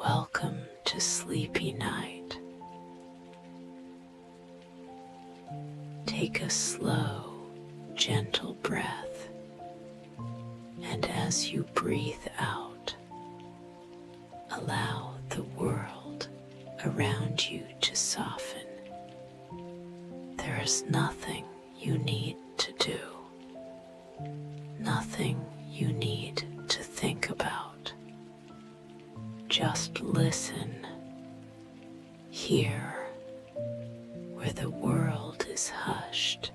Welcome to Sleepy Night. Take a slow, gentle breath, and as you breathe out, allow the world around you to soften. There is nothing you need to do, nothing you need to think about. Just listen here, where the world is hushed,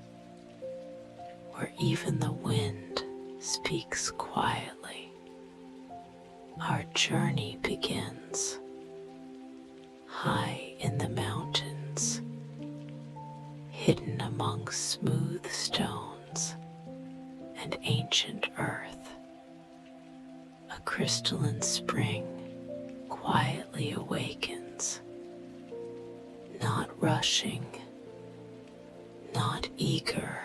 where even the wind speaks quietly. Our journey begins high in the mountains, hidden among smooth stones and ancient earth. A crystalline spring quietly awakens, not rushing, not eager,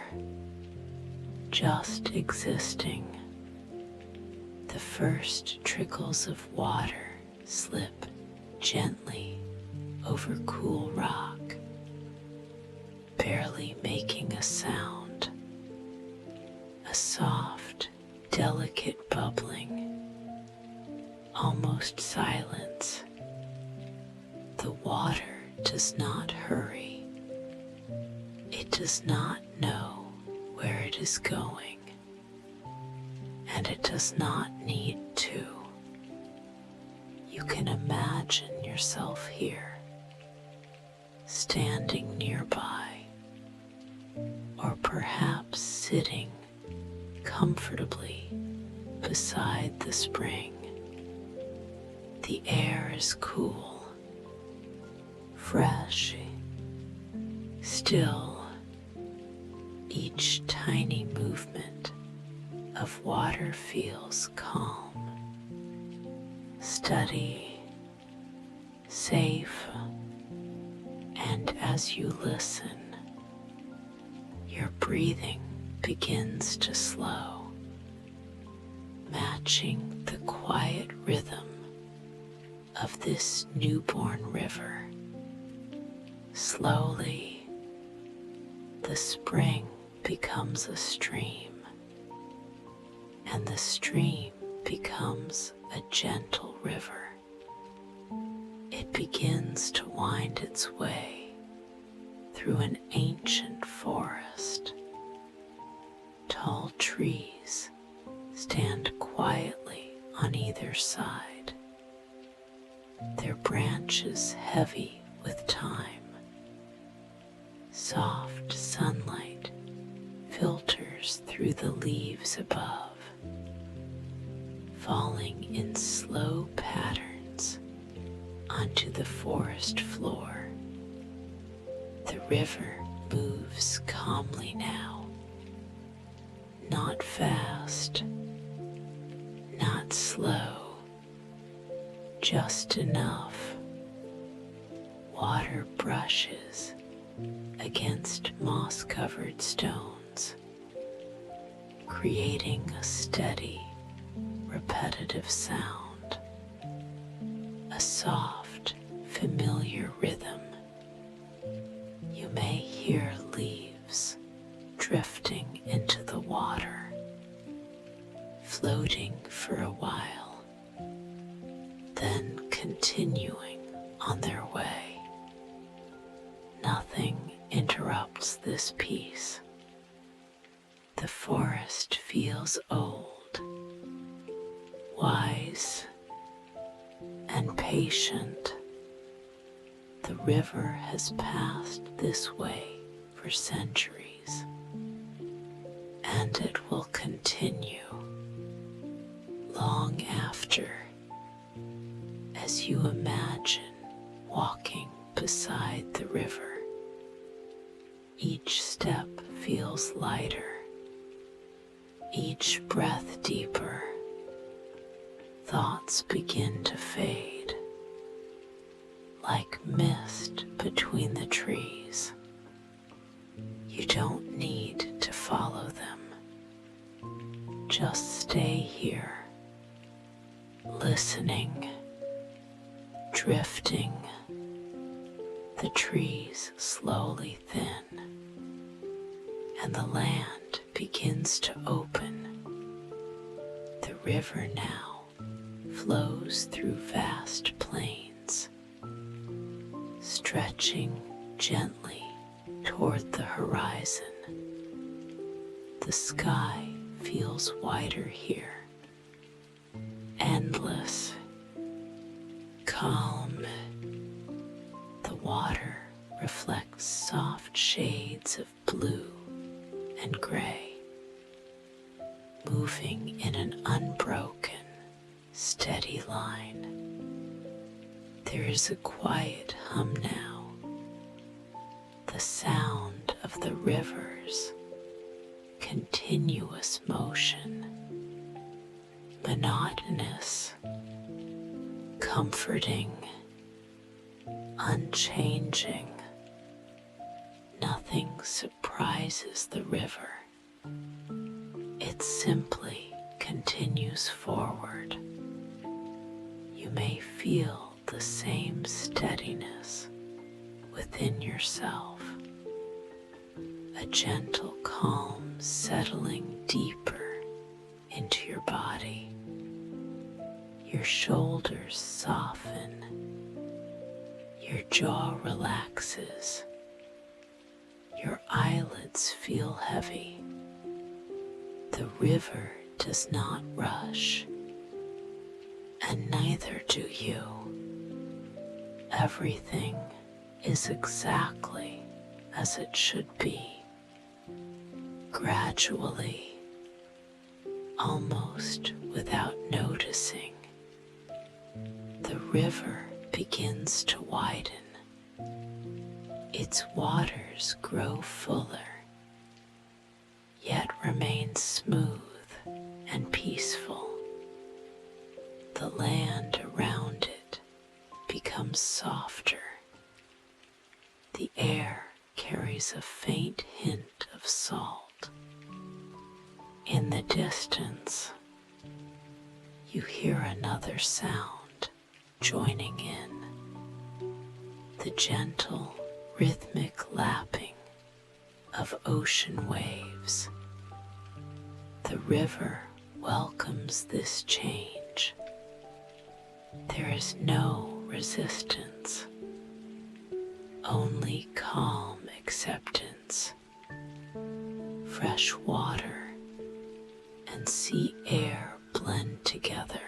just existing. The first trickles of water slip gently over cool rock, barely making a sound. A soft, delicate bubbling, almost silence. The water does not hurry. It does not know where it is going, and it does not need to. You can imagine yourself here, standing nearby, or perhaps sitting comfortably beside the spring. The air is cool, fresh, still. Each tiny movement of water feels calm, steady, safe, and as you listen, your breathing begins to slow, matching the quiet rhythm of this newborn river. Slowly, the spring becomes a stream, and the stream becomes a gentle river. It begins to wind its way through an ancient forest. Tall trees stand quietly on either side, their branches heavy with time. Soft sunlight filters through the leaves above, falling in slow patterns onto the forest floor. The river moves calmly now, not fast, not slow, just enough. Water brushes against moss-covered stones, creating a steady, repetitive sound, a soft, familiar rhythm. You may hear leaves drifting into the water, floating for a while, then continuing on their way. Nothing interrupts this peace. The forest feels old, wise, and patient. The river has passed this way for centuries, and it will continue long after, as you imagine walking beside the river. Each step feels lighter, each breath deeper. Thoughts begin to fade, like mist between the trees. You don't need to follow them. Just stay here, listening, Drifting, the trees slowly thin, and the land begins to open. The river now flows through vast plains, stretching gently toward the horizon. The sky feels wider here, endless, calm. The water reflects soft shades of blue and gray, moving in an unbroken, steady line. There is a quiet hum now, the sound of the river's continuous motion, monotonous, comforting, unchanging. Nothing surprises the river. It simply continues forward. You may feel the same steadiness within yourself, a gentle calm settling deeper into your body. Your shoulders soften, your jaw relaxes, your eyelids feel heavy. The river does not rush, and neither do you. Everything is exactly as it should be. Gradually, almost without noticing, the river begins to widen. Its waters grow fuller, yet remain smooth and peaceful. The land around it becomes softer. The air carries a faint hint of salt. In the distance, you hear another sound joining in, the gentle, rhythmic lapping of ocean waves. The river welcomes this change. There is no resistance, only calm acceptance. Fresh water and sea air blend together,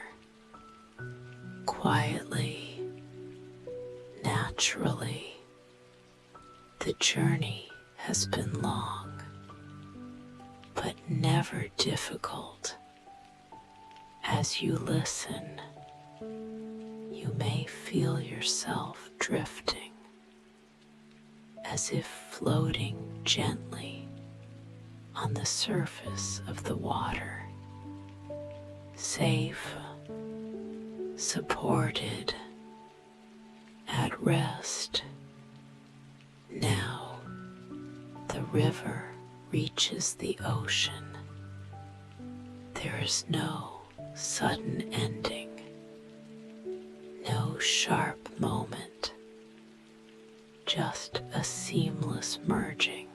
quietly, naturally. The journey has been long, but never difficult. As you listen, you may feel yourself drifting, as if floating gently on the surface of the water, safe, supported, at rest. Now, the river reaches the ocean. There is no sudden ending, no sharp moment, just a seamless merging.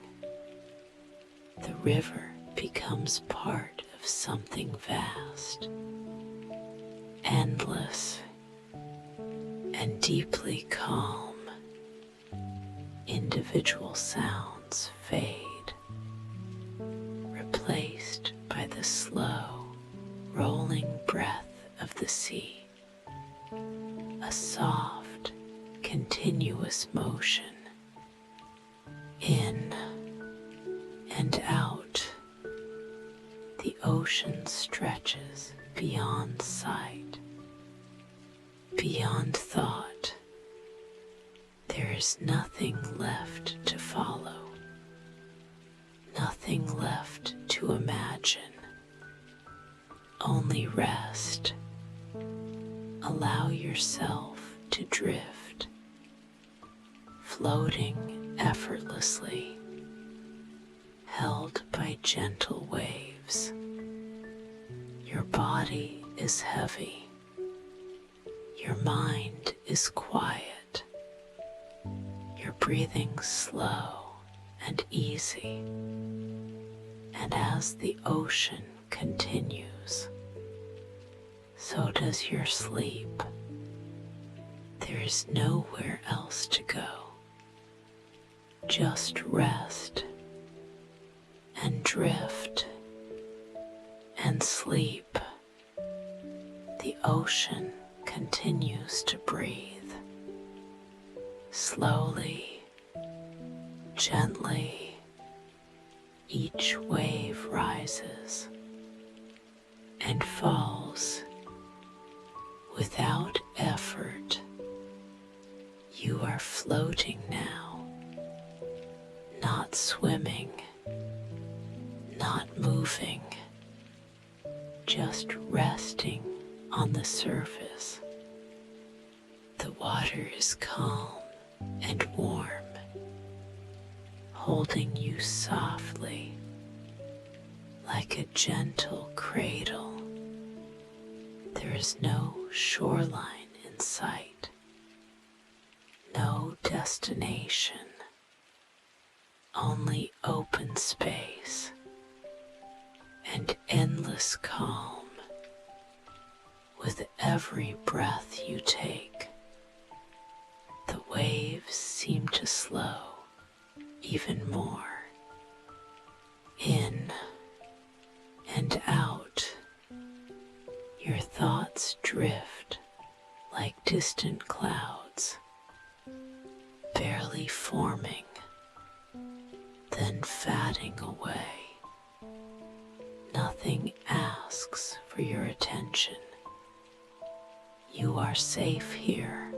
The river becomes part of something vast, endless, and deeply calm. Individual sounds fade, replaced by the slow, rolling breath of the sea. A soft, continuous motion, in and out. The ocean stretches beyond sight, beyond thought. There is nothing left to follow, nothing left to imagine, only rest. Allow yourself to drift, floating effortlessly, held by gentle waves. Your body is heavy, your mind is is quiet. You're breathing slow and easy, and as the ocean continues, so does your sleep. There is nowhere else to go. Just rest and drift and sleep. The ocean continues to breathe. Slowly, gently, each wave rises and falls without effort. You are floating now, not swimming, not moving, just resting on the surface. The water is calm and warm, holding you softly like a gentle cradle. There is no shoreline in sight, no destination, only open space and endless calm. With every breath you take, the waves seem to slow even more. In and out, your thoughts drift like distant clouds, barely forming, then fading away. Nothing asks for your attention. You are safe here,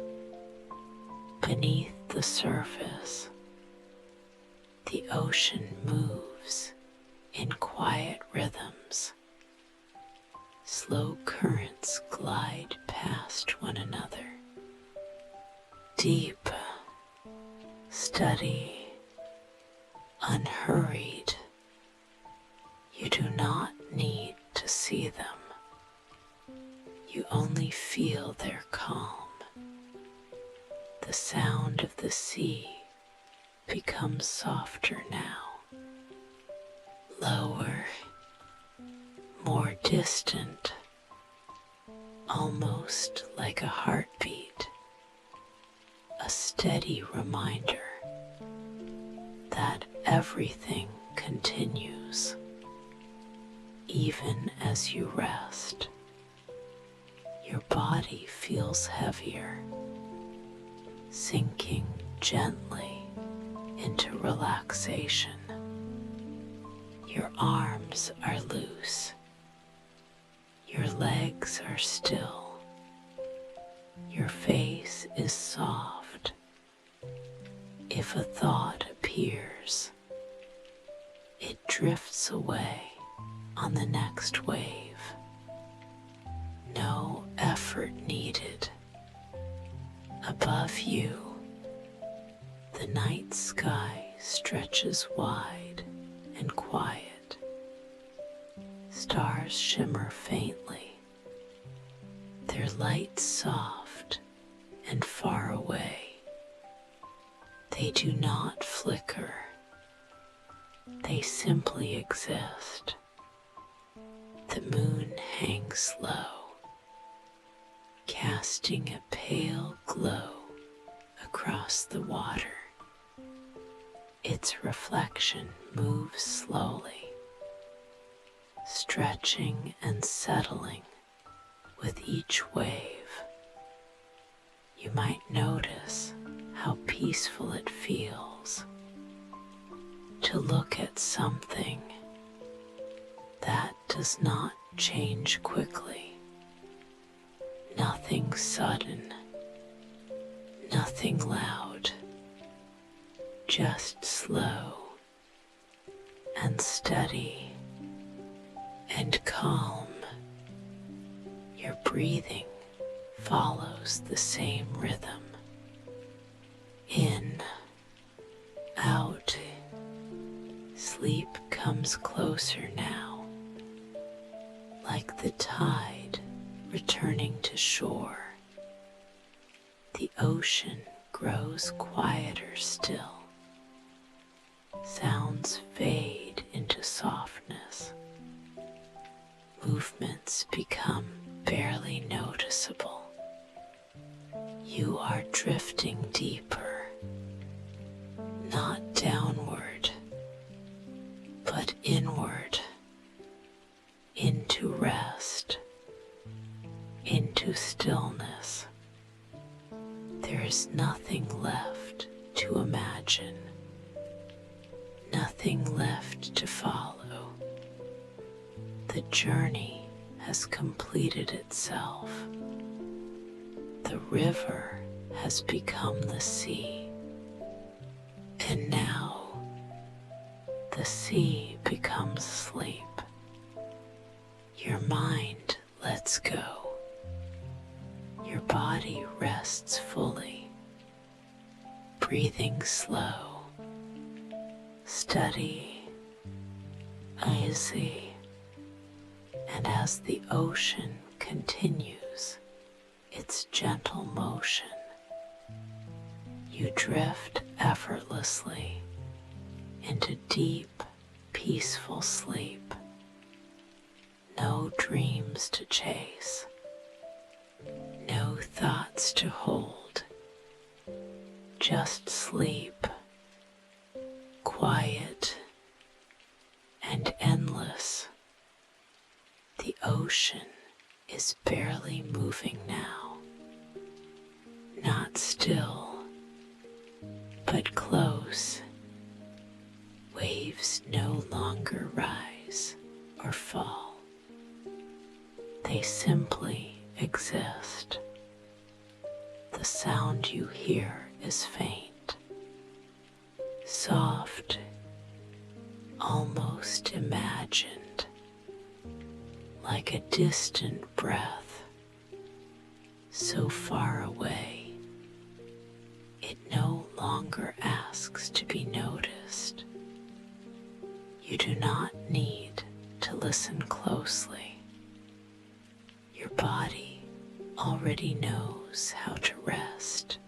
beneath the surface. The ocean moves in quiet rhythms. Slow currents glide past one another. Deep, steady, unhurried. You do not need to see them. You only feel their calm. The sound of the sea becomes softer now, lower, more distant, almost like a heartbeat, a steady reminder that everything continues, even as you rest. Your body feels heavier, sinking gently into relaxation. Your arms are loose. Your legs are still. Your face is soft. If a thought appears, it drifts away on the next wave. No effort needed. Above you, the night sky stretches wide and quiet. Stars shimmer faintly, their light soft and far away. They do not flicker. They simply exist. The moon hangs low, casting a pale glow across the water. Its reflection moves slowly, stretching and settling with each wave. You might notice how peaceful it feels to look at something that does not change quickly. Nothing sudden, nothing loud, just slow and steady and calm. Your breathing follows the same rhythm. In, out. Sleep comes closer now, like the tide returning to shore. The ocean grows quieter still. Sounds fade into softness. Movements become barely noticeable. You are drifting deeper, not downward, but inward, into rest, into stillness. There is nothing left to imagine, nothing left to follow. The journey has completed itself. The river has become the sea, and now the sea becomes sleep. Your mind lets go. Your body rests fully, breathing slow, steady, easy. And as the ocean continues its gentle motion, you drift effortlessly into deep, peaceful sleep. No dreams to chase, no thoughts to hold, just sleep, quiet and endless. The ocean is barely moving now, not still, but close. Waves no longer rise or fall. They simply exist. The sound you hear is faint, soft, almost imagined, like a distant breath, so far away, it no longer asks to be noticed. You do not need to listen closely. Your body already knows how to rest.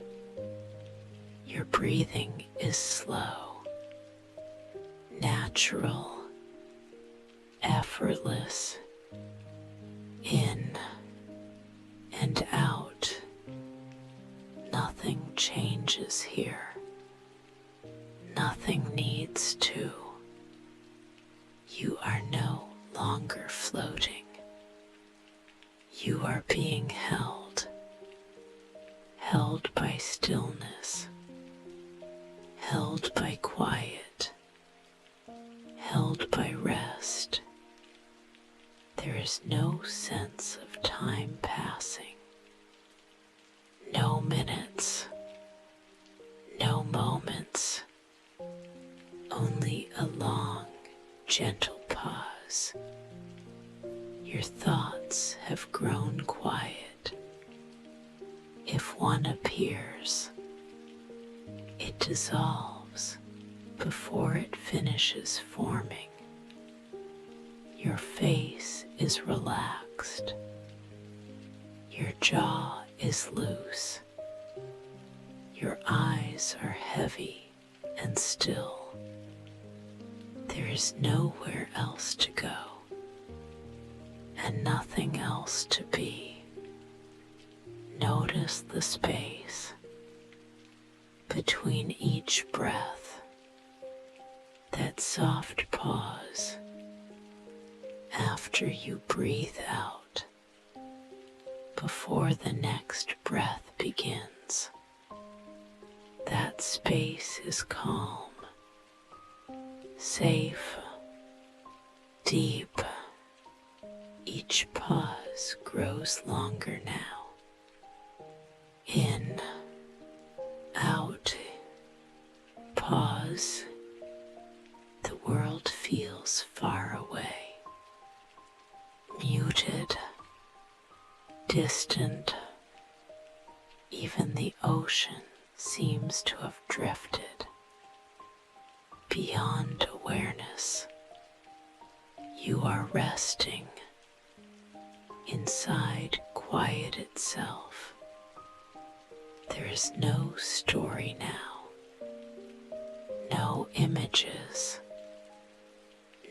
Your breathing is slow, natural, effortless, in and out. Nothing changes here. Nothing needs to. You are no longer floating. You are being held, held by stillness, held by quiet, held by rest. There is no sense of time passing, no minutes, no moments, only a long, gentle pause. Your thoughts have grown quiet. If one appears, it dissolves before it finishes forming. Your face is relaxed. Your jaw is loose. Your eyes are heavy and still. There is nowhere else to go, and nothing else to be. Notice the space between each breath, that soft pause after you breathe out, before the next breath begins. That space is calm, safe, deep. Each pause grows longer now. In, out, pause. The world feels far away, muted, distant. Even the ocean seems to have drifted beyond awareness. You are resting inside quiet itself. There is no story now, no images,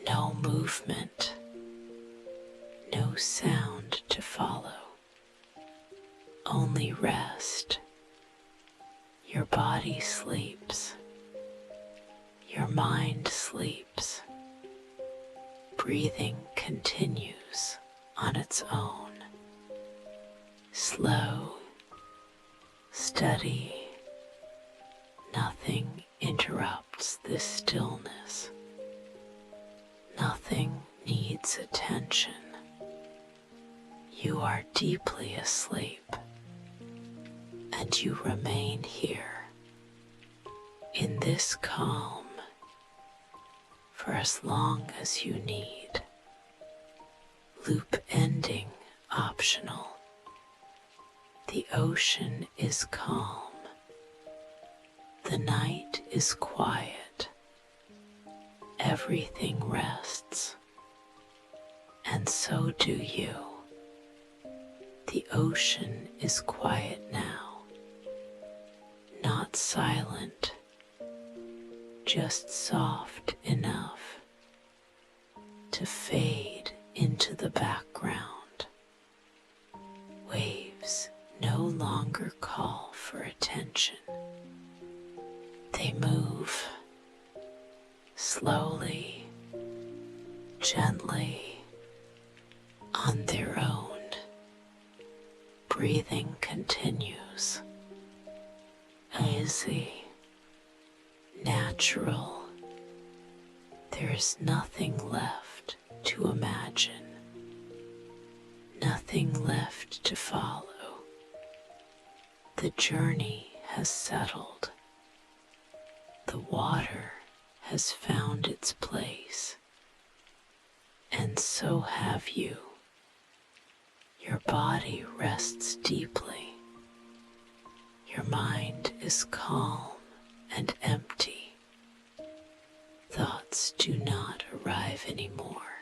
no movement, no sound to follow, only rest. Your body sleeps, your mind sleeps, breathing continues on its own, slow, steady. Nothing interrupts this stillness. Nothing needs attention. You are deeply asleep, and you remain here in this calm for as long as you need. Loop ending optional. The ocean is calm. The night is quiet. Everything rests, and so do you. The ocean is quiet now, not silent, just soft enough to fade into the background. Waves no longer call for attention. They move slowly, gently, on their own. Breathing continues, easy, natural. There is nothing left to imagine, nothing left to follow. The journey has settled. The water has found its place, and so have you. Your body rests deeply. Your mind is calm and empty. Thoughts do not arrive anymore.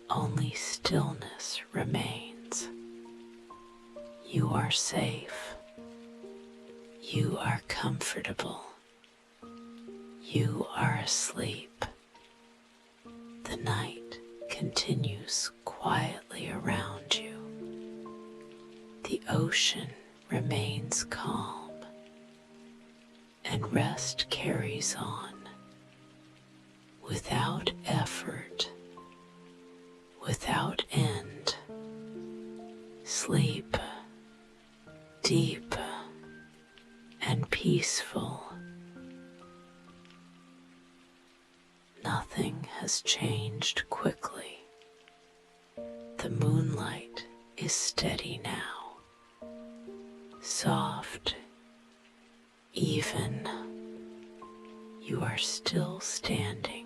Only stillness remains. You are safe. You are comfortable. You are asleep. The night continues quietly around you. The ocean remains calm, and rest carries on without effort, without end. Sleep, deep and peaceful. Nothing has changed quickly. The moonlight is steady now, soft, even. You are still standing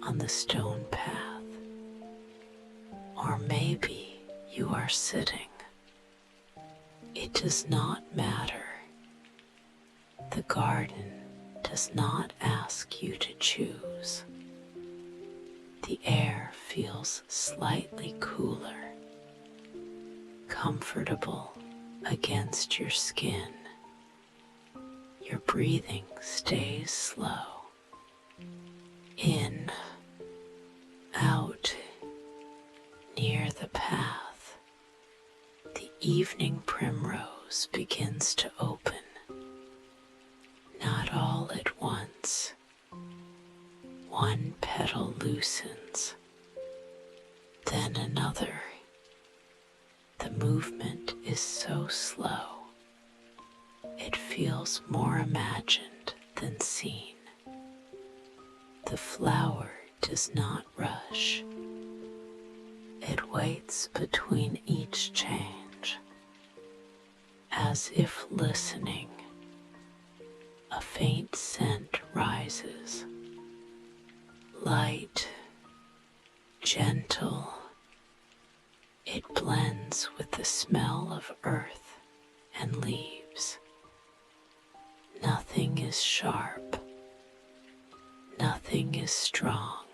on the stone path, or maybe you are sitting. It does not matter. The garden does not ask you to choose. The air feels slightly cooler, comfortable against your skin. Your breathing stays slow. In, out, near the path. The evening primrose begins to open, not all at once. One petal loosens, then another. The movement is so slow, it feels more imagined than seen. The flower does not rush. It waits between each change, as if listening. A faint scent rises. Light, gentle, it blends with the smell of earth and leaves. Nothing is sharp, nothing is strong.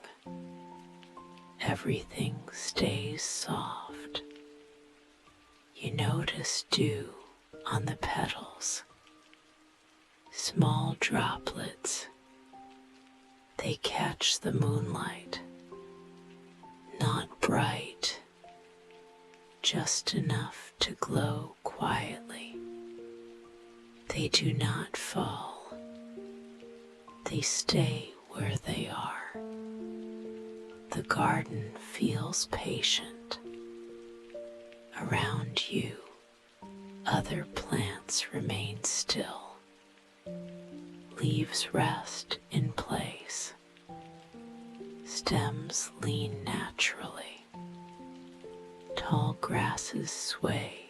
Everything stays soft. You notice dew on the petals, small droplets. They catch the moonlight, not bright, just enough to glow quietly. They do not fall. They stay where they are. The garden feels patient. Around you, other plants remain still. Leaves rest in place. Stems lean naturally. Tall grasses sway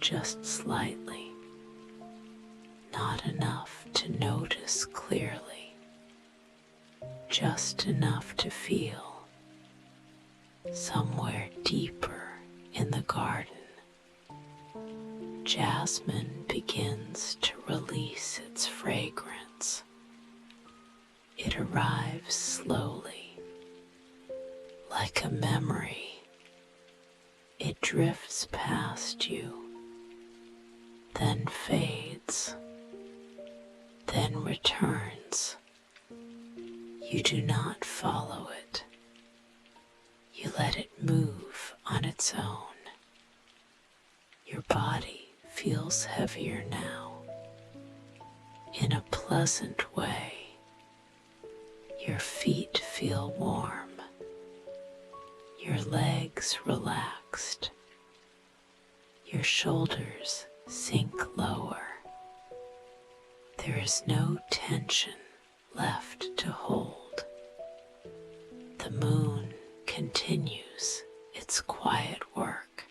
just slightly. Not enough to notice clearly. Just enough to feel. Somewhere deeper in the garden, jasmine begins to release its fragrance. It arrives slowly, like a memory. It drifts past you, then fades, then returns. You do not follow it. You let it move on its own. Your body feels heavier now, in a pleasant way. Your feet feel warm, your legs relaxed, your shoulders sink lower. There is no tension left to hold. The moon continues its quiet work.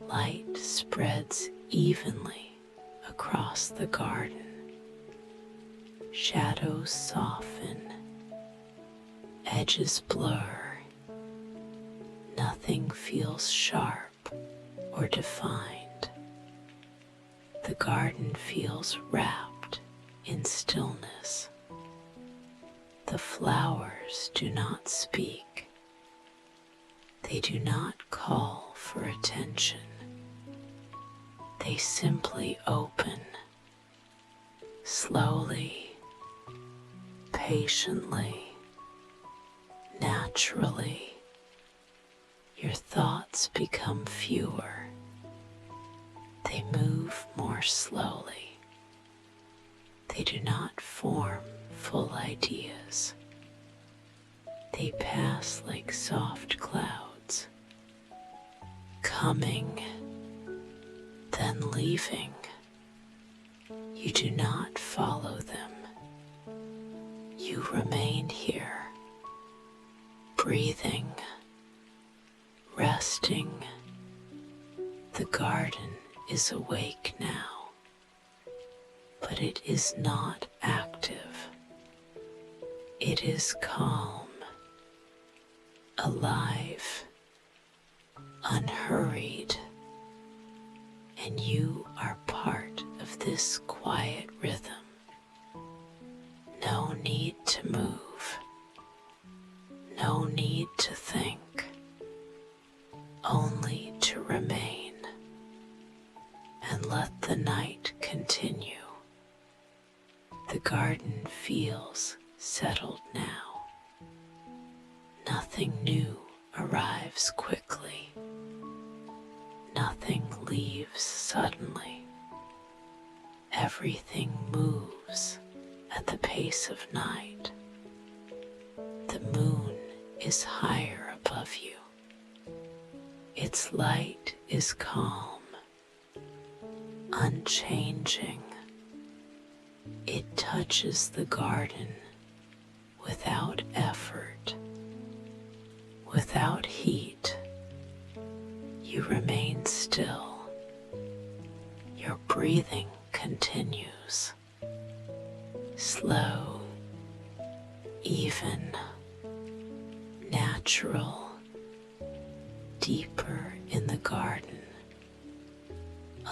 Light spreads evenly across the garden. Shadows soften, edges blur. Nothing feels sharp or defined. The garden feels wrapped in stillness. The flowers do not speak. They do not call for attention. They simply open, slowly, patiently, naturally. Your thoughts become fewer. They move more slowly. They do not form full ideas. They pass like soft clouds, coming, then leaving. You do not follow them. You remain here, breathing, resting. The garden is awake now, but it is not active. It is calm, alive, unhurried, and you are part of this quiet rhythm. No need to move, no need to think, only to remain and let the night continue. The garden feels settled now. Nothing new arrives quickly. Nothing leaves suddenly. Everything moves at the pace of night. The moon is higher above you. Its light is calm, unchanging. It touches the garden without effort, without heat. You remain still. Your breathing continues. Slow, even, natural, deeper in the garden.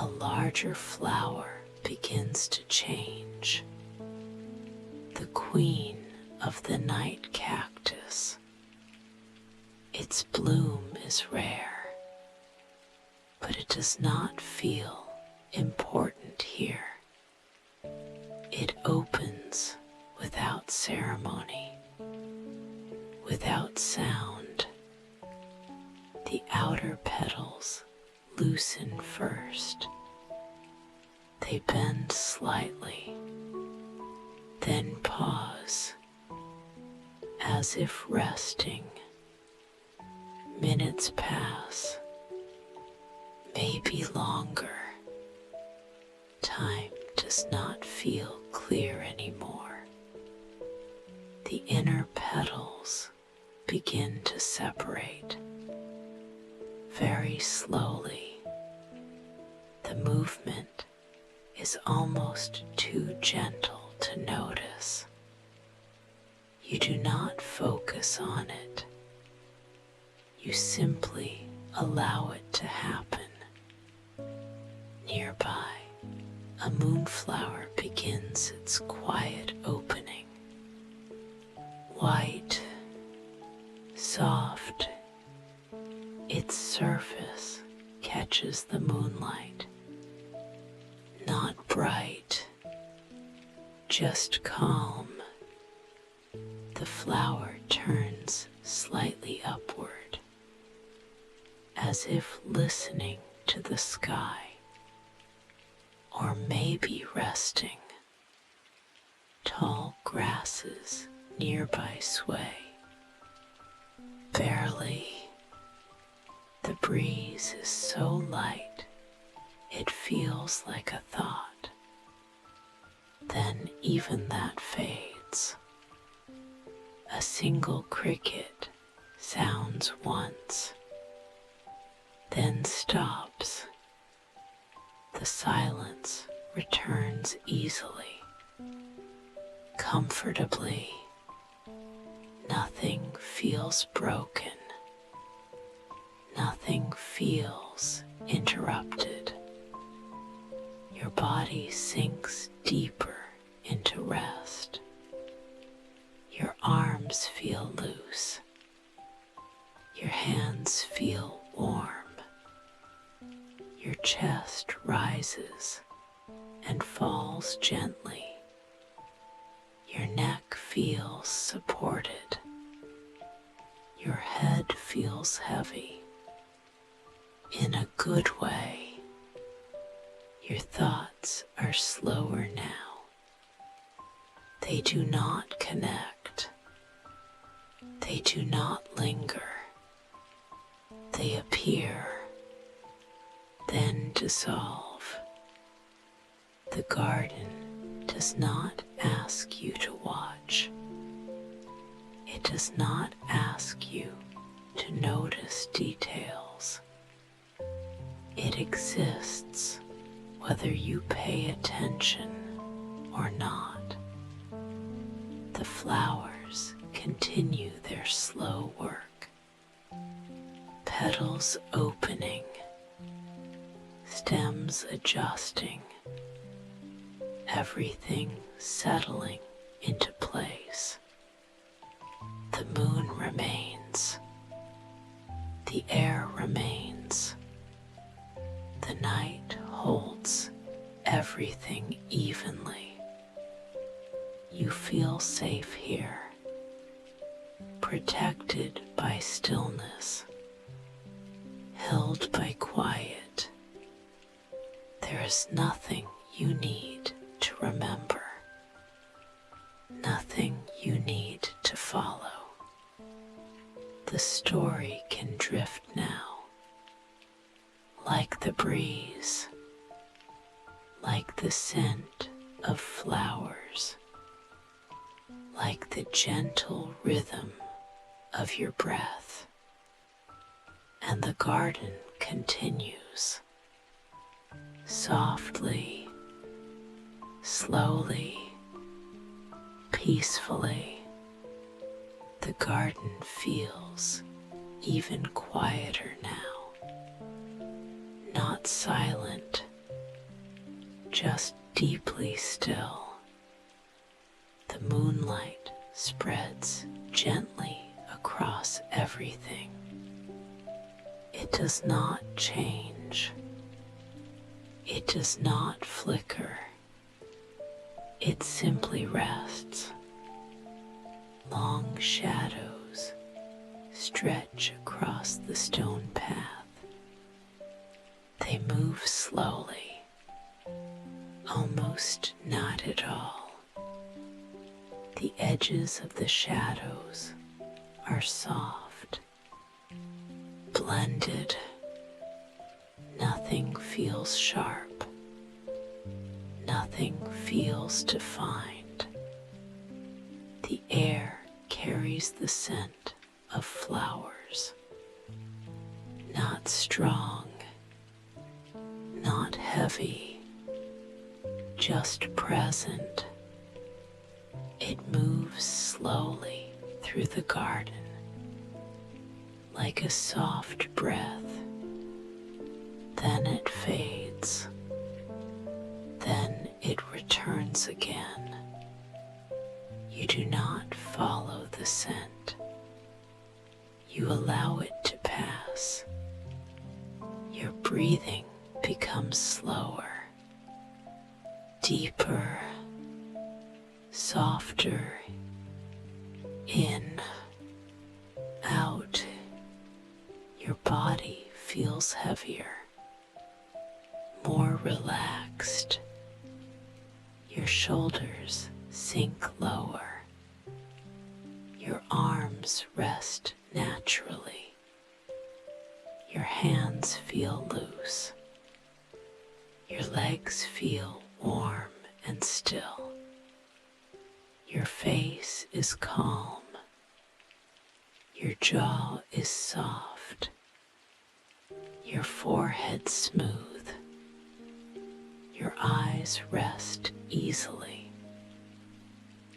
A larger flower begins to change. The queen of the night cactus. Its bloom is rare, but it does not feel ceremony. Without sound, the outer petals loosen first. They bend slightly, then pause, as if resting. Minutes pass, maybe longer. Time does not feel clear anymore. The inner petals begin to separate. Very slowly, the movement is almost too gentle to notice. You do not focus on it. You simply allow it to happen. Nearby, a moonflower begins its quiet opening. White, soft, its surface catches the moonlight. Not bright, just calm. The flower turns slightly upward, as if listening to the sky, or maybe resting. Tall grasses nearby sway. Barely. The breeze is so light, it feels like a thought. Then even that fades. A single cricket sounds once, then stops. The silence returns easily, comfortably. Nothing feels broken. Nothing feels interrupted. Your body sinks deeper into rest. Your arms feel loose. Your hands feel warm. Your chest rises and falls gently. Your neck feels supported. Your head feels heavy. In a good way. Your thoughts are slower now. They do not connect. They do not linger. They appear, then dissolve. The garden does not ask you to watch. It does not ask you to notice details. It exists whether you pay attention or not. The flowers continue their slow work. Petals opening, stems adjusting, everything settling into place. The moon remains. The air remains. The night holds everything evenly. You feel safe here, protected by stillness, held by quiet. There is nothing you need to remember, nothing you need to follow. The story can drift now, like the breeze, like the scent of flowers, like the gentle rhythm of your breath. And the garden continues, softly, slowly, peacefully. The garden feels even quieter now, not silent, just deeply still. The moonlight spreads gently across everything. It does not change. It does not flicker. It simply rests, Long shadows stretch across the stone path. They move slowly, almost not at all. The edges of the shadows are soft, blended. Nothing feels sharp. Nothing feels defined. The air carries the scent of flowers, not strong, not heavy, just present. It moves slowly through the garden, like a soft breath. Then it fades. Then it returns again. You do not follow the scent. You allow it to pass. Your breathing becomes slower, deeper, softer. In, out. Your body feels heavier, more relaxed. Your shoulders sink lower. Your arms rest naturally. Your hands feel loose. Your legs feel warm and still. Your face is calm. Your jaw is soft. Your forehead smooth. Your eyes rest easily.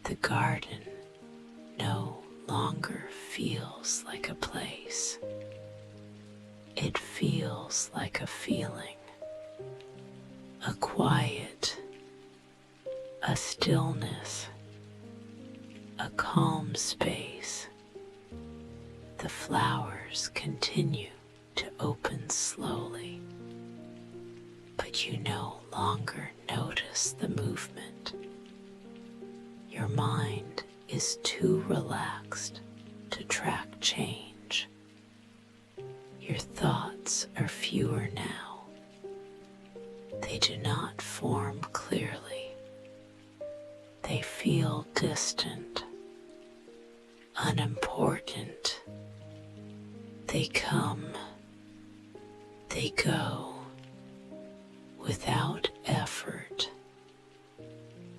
The garden no longer feels like a place. It feels like a feeling, a quiet, a stillness, a calm space. The flowers continue to open slowly, but you no longer notice the movement. Your mind is too relaxed to track change. Your thoughts are fewer now. They do not form clearly. They feel distant, unimportant. They come, they go, without effort,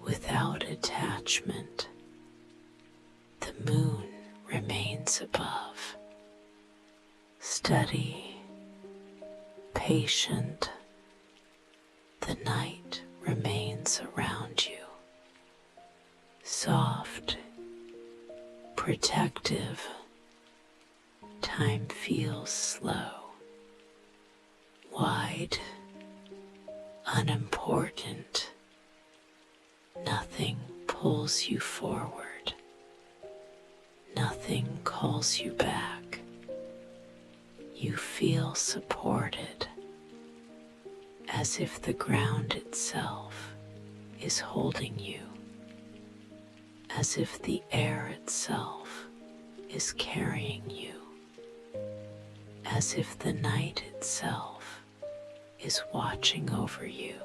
without attachment. The moon remains above, steady, patient. The night remains around you, soft, protective. Time feels slow, wide, unimportant. Nothing pulls you forward. Nothing calls you back. You feel supported, as if the ground itself is holding you, as if the air itself is carrying you, as if the night itself is watching over you.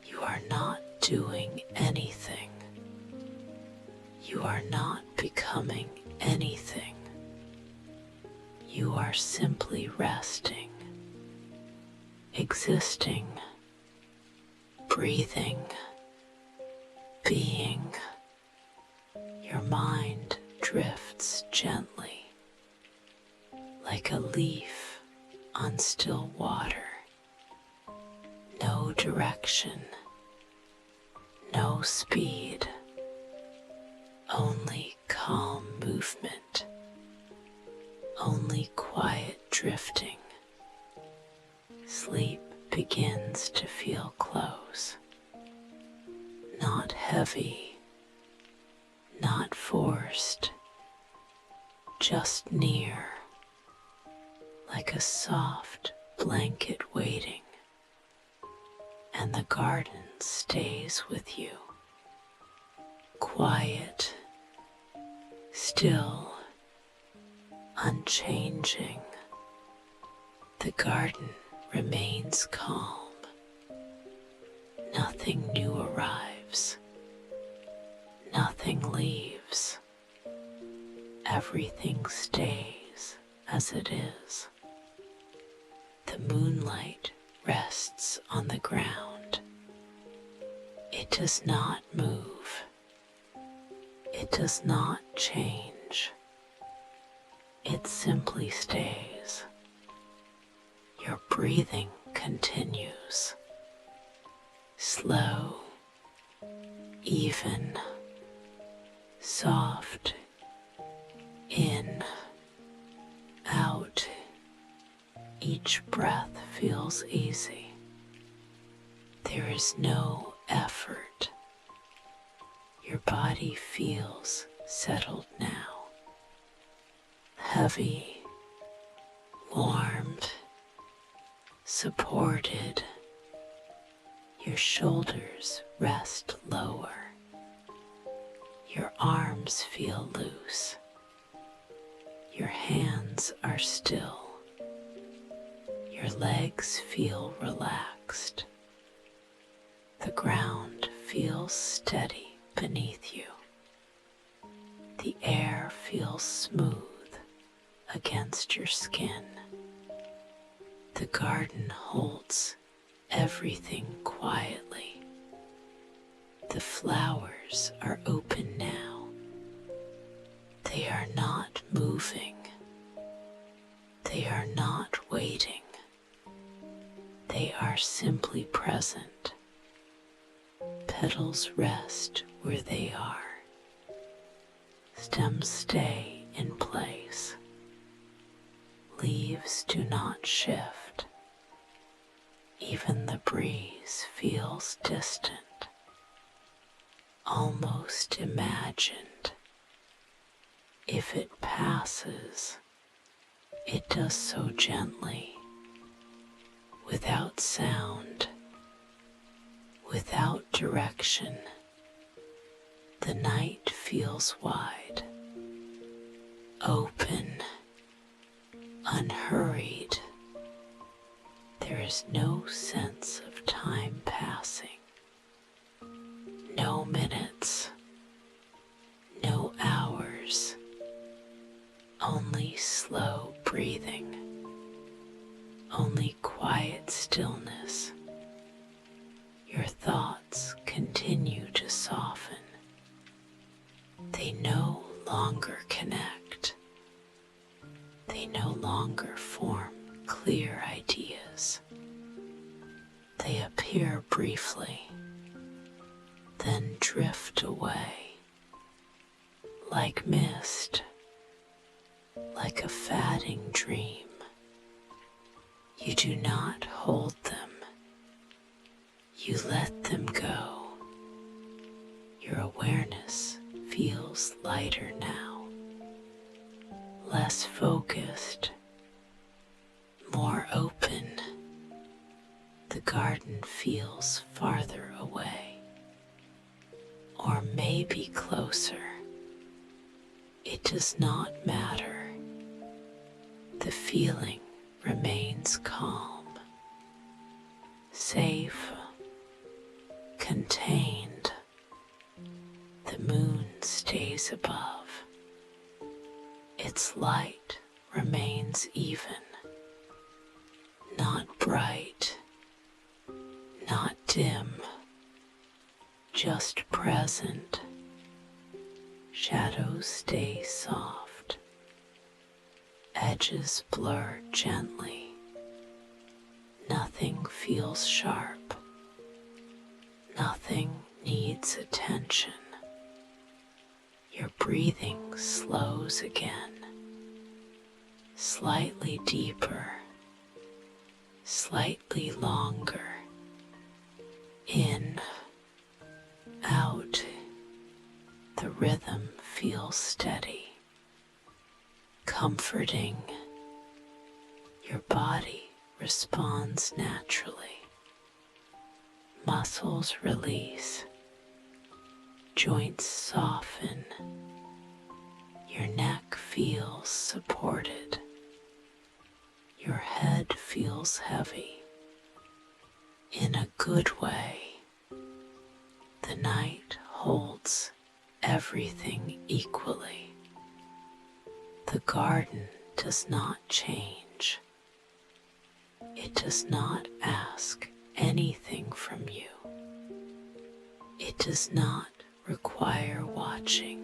You are not doing anything. You are not becoming anything. You are simply resting, existing, breathing, being. Your mind drifts gently, like a leaf on still water. No direction, no speed, only calm movement, only quiet drifting. Sleep begins to feel close, not heavy, not forced, just near, like a soft blanket waiting. And the garden stays with you, quiet, Still, unchanging, the garden remains calm. Nothing new arrives. Nothing leaves. Everything stays as it is. The moonlight rests on the ground. It does not move. It does not change. It simply stays. Your breathing continues. Slow, even, soft, in, out. Each breath feels easy. There is no effort. Your body feels settled now. Heavy, warm, supported. Your shoulders rest lower. Your arms feel loose. Your hands are still. Your legs feel relaxed. The ground feels steady beneath you. The air feels smooth against your skin. The garden holds everything quietly. The flowers are open now. They are not moving. They are not waiting. They are simply present. Petals rest where they are. Stems stay in place. Leaves do not shift. Even the breeze feels distant, almost imagined. If it passes, it does so gently, without sound, without direction. The night feels wide, open, unhurried. There is no sense of time passing. No minutes, no hours, only slow breathing, only quiet stillness. Your thoughts continue to soften. They no longer connect. They no longer form clear ideas. They appear briefly, then drift away, like mist, like a fading dream. You do not hold them. You let them go. Your awareness feels lighter now, less focused, more open. The garden feels farther away, or maybe closer. It does not matter. The feeling remains calm, safe, contained. The moon stays above. Its light remains even, not bright, not dim, just present. Shadows stay soft. Edges blur gently. Nothing feels sharp. Nothing needs attention. Your breathing slows again, slightly deeper, slightly longer. In, out. The rhythm feels steady, comforting. Your body responds naturally. Muscles release. Joints soften. Your neck feels supported. Your head feels heavy. In a good way, the night holds everything equally. The garden does not change. It does not ask anything from you. It does not require watching.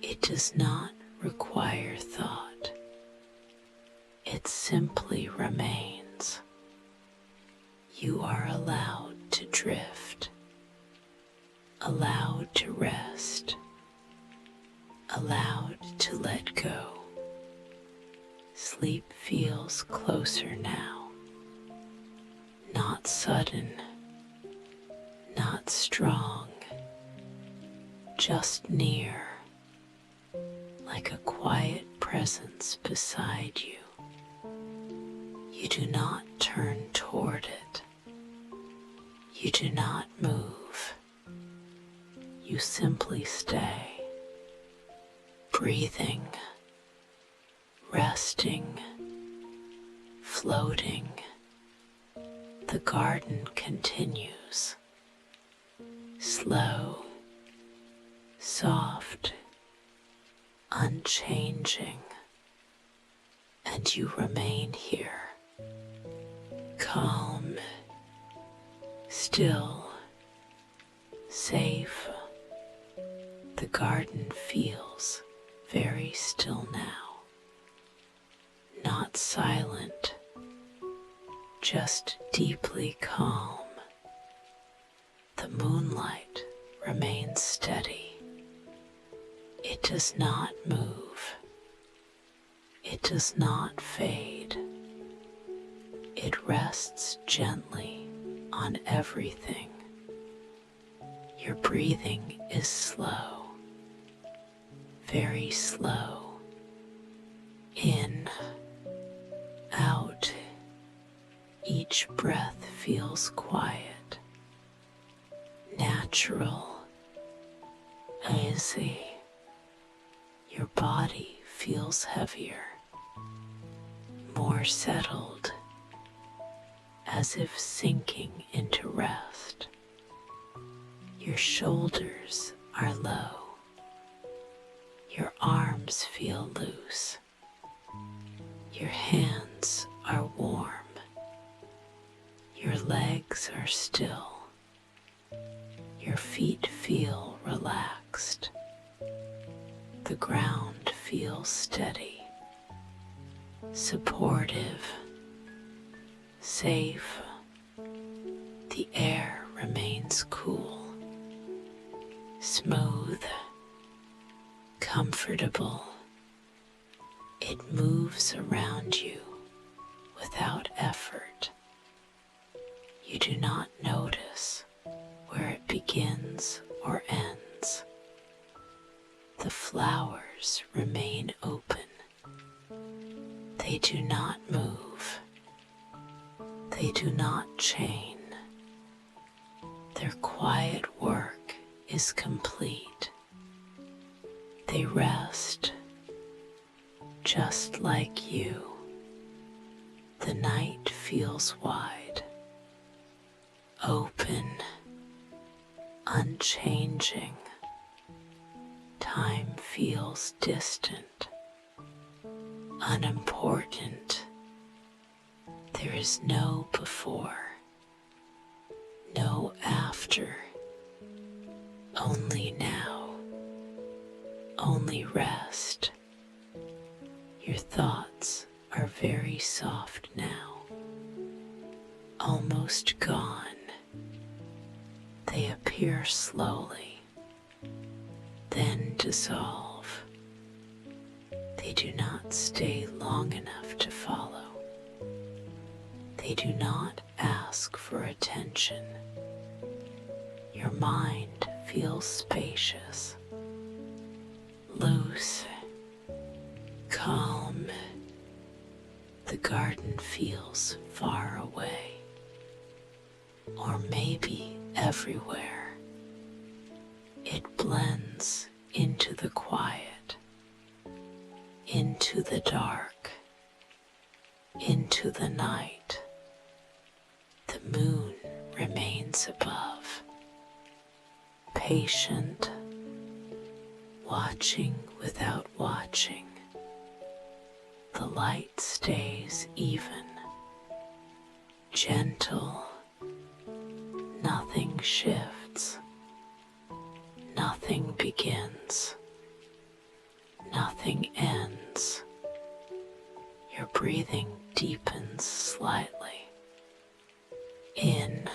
It does not require thought. It simply remains. You are allowed to drift, allowed to rest, allowed to let go. Sleep feels closer now, not sudden, not strong, just near, like a quiet presence beside you. You do not turn toward it. You do not move. You simply stay, breathing, resting, floating. The garden continues, slow, soft, unchanging, and you remain here, calm, still, safe. The garden feels very still now, not silent, just deeply calm. The moonlight remains steady. It does not move. It does not fade. It rests gently on everything. Your breathing is slow, very slow. In, out. Each breath feels quiet, natural, easy. Your body feels heavier, more settled, as if sinking into rest. Your shoulders are low. Your arms feel loose. Your hands are warm. Your legs are still. Your feet feel relaxed. The ground feels steady, supportive, safe. The air remains cool, smooth, comfortable. It moves around you without effort. You do not notice where it begins or ends. The flowers remain open. They do not move. They do not chain. Their quiet work is complete. They rest, just like you. The night feels wide, open, unchanging. Time feels distant, unimportant. There is no before, no after, only now, only rest. Your thoughts are very soft now, almost gone. They appear slowly, then dissolve. They do not stay long enough to follow. They do not ask for attention. Your mind feels spacious, loose, calm. The garden feels far away, or maybe everywhere. It blends into the quiet. into the dark, into the night. The moon remains above, patient, watching without watching. The light stays even, gentle. Nothing shifts, nothing begins, nothing ends. Your breathing deepens slightly. In,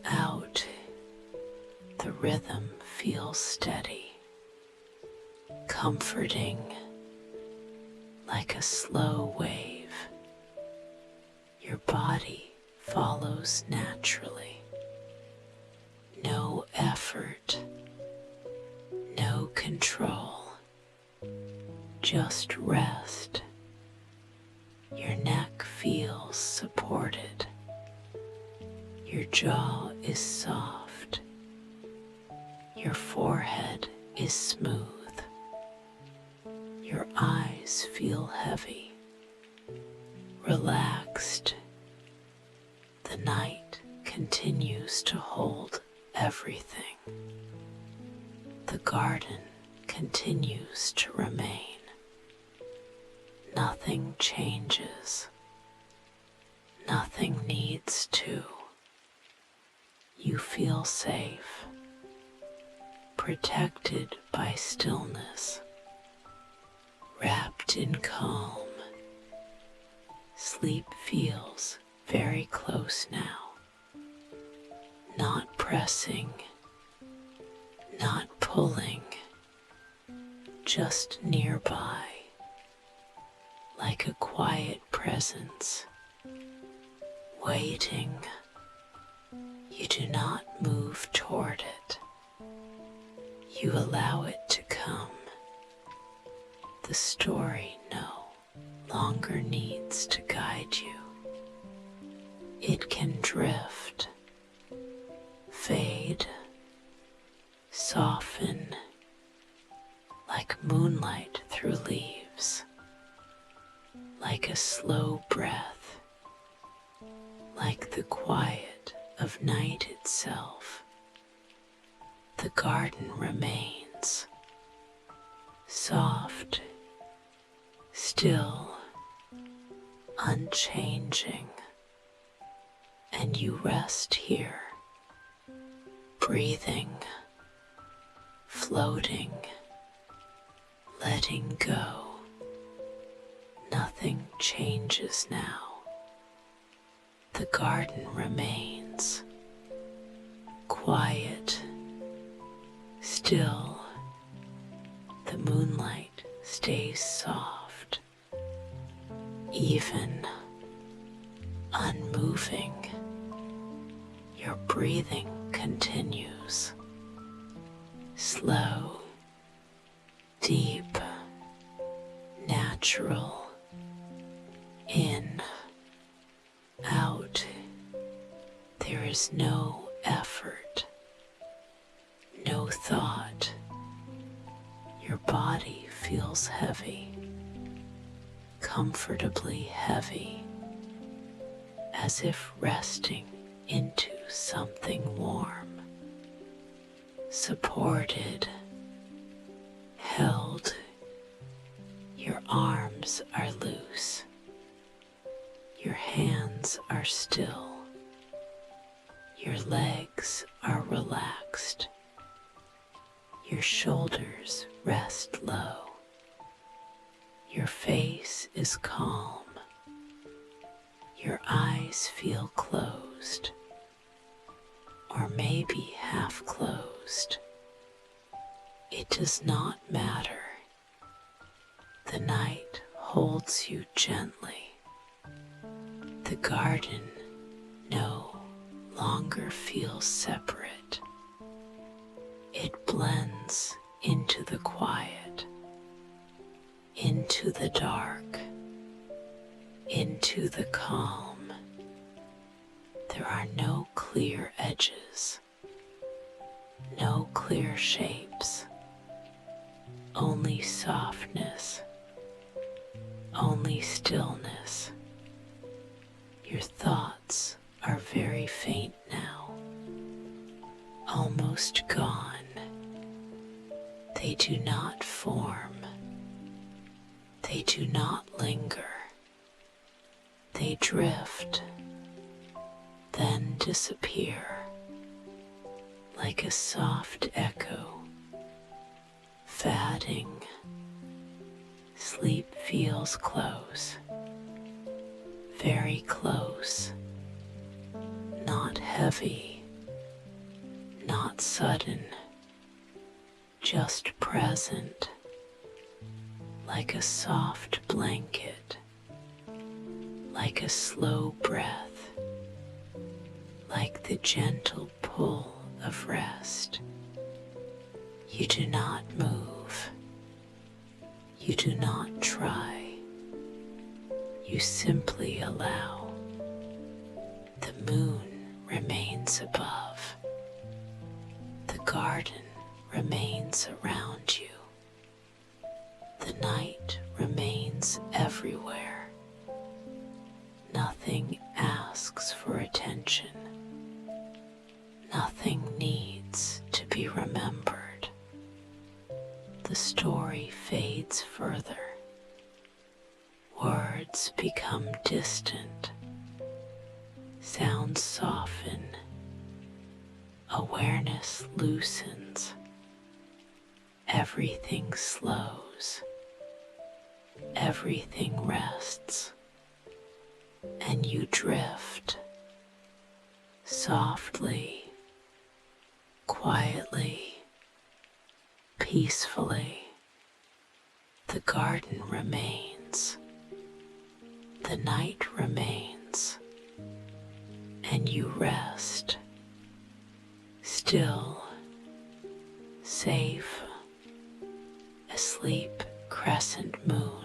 out, the rhythm feels steady, comforting, like a slow wave. Your body follows naturally. No effort, no control, just rest. Your neck feels supported. Your jaw is soft. Your forehead is smooth. Your eyes feel heavy, relaxed. The night continues to hold everything. The garden continues to remain. Nothing changes. Nothing needs to. You feel safe, protected by stillness, wrapped in calm. Sleep feels very close now, not pressing, not pulling, just nearby, like a quiet presence, waiting. You do not move toward it. You allow it to come. The story no longer needs to guide you. It can drift, fade, soften, like moonlight through leaves, like a slow breath, like the quiet of night itself. The garden remains soft, still, unchanging, and you rest here, breathing, floating, letting go. Nothing changes now. The garden remains quiet, still. The moonlight stays soft, even, unmoving. Your breathing continues, slow, deep, natural. In, out. There is no effort, no thought. Your body feels heavy, comfortably heavy, as if resting into something warm, supported, held. Your arms are loose. Your hands are still. Your legs are relaxed. Your shoulders rest low. Your face is calm. Your eyes feel closed, or maybe half closed. It does not matter. The night holds you gently. The garden no longer feels separate. It blends into the quiet, into the dark, into the calm. There are no clear edges, no clear shapes, only softness only stillness. Your thoughts are very faint now, almost gone. They do not form. They do not linger. They drift, then disappear like a soft echo, fading. Sleep feels close, very close, not heavy, not sudden, just present, like a soft blanket, like a slow breath, like the gentle pull of rest. You do not move. You do not try. You simply allow. The moon remains above. The garden remains around you. The night remains everywhere. Nothing asks for attention. Nothing needs to be remembered. The story fades further. Words become distant. Sounds soften. Awareness loosens. Everything slows. Everything rests. And you drift softly, quietly, peacefully. The garden remains. The night remains. And you rest, still, safe, asleep, crescent moon.